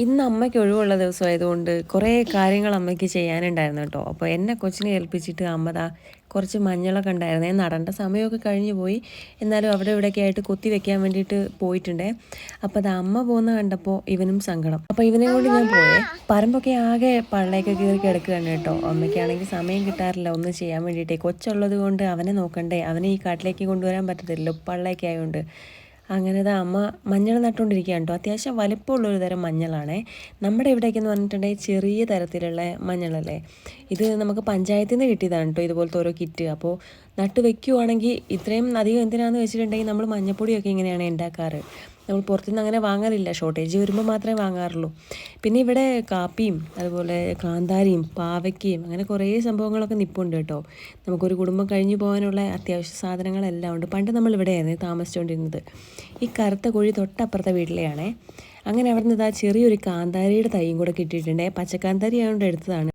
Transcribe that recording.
ഇന്ന് അമ്മയ്ക്ക് ഒഴിവുള്ള ദിവസമായതുകൊണ്ട് കുറേ കാര്യങ്ങൾ അമ്മയ്ക്ക് ചെയ്യാനുണ്ടായിരുന്നു കേട്ടോ. അപ്പോൾ എന്നെ കൊച്ചിനെ ഏൽപ്പിച്ചിട്ട് അമ്മ ദാ കുറച്ച് മഞ്ഞളൊക്കെ ഉണ്ടായിരുന്നേ. നടേണ്ട സമയമൊക്കെ കഴിഞ്ഞു പോയി. എന്നാലും അവിടെ ഇവിടെയൊക്കെ ആയിട്ട് കൊത്തി വെക്കാൻ വേണ്ടിയിട്ട് പോയിട്ടുണ്ടേ. അപ്പോൾ അത് അമ്മ പോകുന്ന കണ്ടപ്പോൾ ഇവനും സങ്കടം. അപ്പോൾ ഇവനെ കൊണ്ട് ഞാൻ പോയേ. പറമ്പൊക്കെ ആകെ പള്ളയൊക്കെ കീറി കിടക്കുകയാണ് കേട്ടോ. അമ്മയ്ക്കാണെങ്കിൽ സമയം കിട്ടാറില്ല ഒന്നും ചെയ്യാൻ വേണ്ടിയിട്ടേ. കൊച്ചുള്ളത് കൊണ്ട് അവനെ നോക്കണ്ടേ. അവനെ ഈ കാട്ടിലേക്ക് കൊണ്ടുവരാൻ പറ്റത്തില്ലല്ലോ പള്ളയൊക്കെ ആയതുകൊണ്ട്. അങ്ങനെ ദാ അമ്മ മഞ്ഞൾ നട്ടുകൊണ്ടിരിക്കുകയാണ് കേട്ടോ. അത്യാവശ്യം വലിപ്പമുള്ളൊരു തരം മഞ്ഞളാണേ. നമ്മുടെ ഇവിടേക്ക് എന്ന് പറഞ്ഞിട്ടുണ്ടെങ്കിൽ ചെറിയ തരത്തിലുള്ള മഞ്ഞളല്ലേ. ഇത് നമുക്ക് പഞ്ചായത്തിൽ നിന്ന് കിട്ടിയതാണ് കേട്ടോ ഇതുപോലത്തെ ഓരോ കിറ്റ്. അപ്പോൾ നട്ട് വെക്കുവാണെങ്കിൽ ഇത്രയും അധികം എന്തിനാന്ന് വെച്ചിട്ടുണ്ടെങ്കിൽ നമ്മൾ മഞ്ഞപ്പൊടിയൊക്കെ ഇങ്ങനെയാണ് ഉണ്ടാക്കാറ്. നമ്മൾ പുറത്തുനിന്ന് അങ്ങനെ വാങ്ങാറില്ല. ഷോർട്ടേജ് വരുമ്പോൾ മാത്രമേ വാങ്ങാറുള്ളൂ. പിന്നെ ഇവിടെ കാപ്പിയും അതുപോലെ കാന്താരിയും പാവയ്ക്കയും അങ്ങനെ കുറേ സംഭവങ്ങളൊക്കെ നിൽപ്പുണ്ട് കേട്ടോ. നമുക്കൊരു കുടുംബം കഴിഞ്ഞു പോകാനുള്ള അത്യാവശ്യ സാധനങ്ങളെല്ലാം ഉണ്ട്. പണ്ട് നമ്മൾ ഇവിടെയായിരുന്നു താമസിച്ചുകൊണ്ടിരുന്നത്. ഈ കറുത്ത കോഴി തൊട്ടപ്പുറത്തെ വീട്ടിലെയാണേ. അങ്ങനെ അവിടെ നിന്ന് ഇതാ ചെറിയൊരു കാന്താരിയുടെ തൈയും കൂടെ കിട്ടിയിട്ടുണ്ട്. പച്ചക്കാന്താരി ആയതുകൊണ്ട് എടുത്തതാണ്.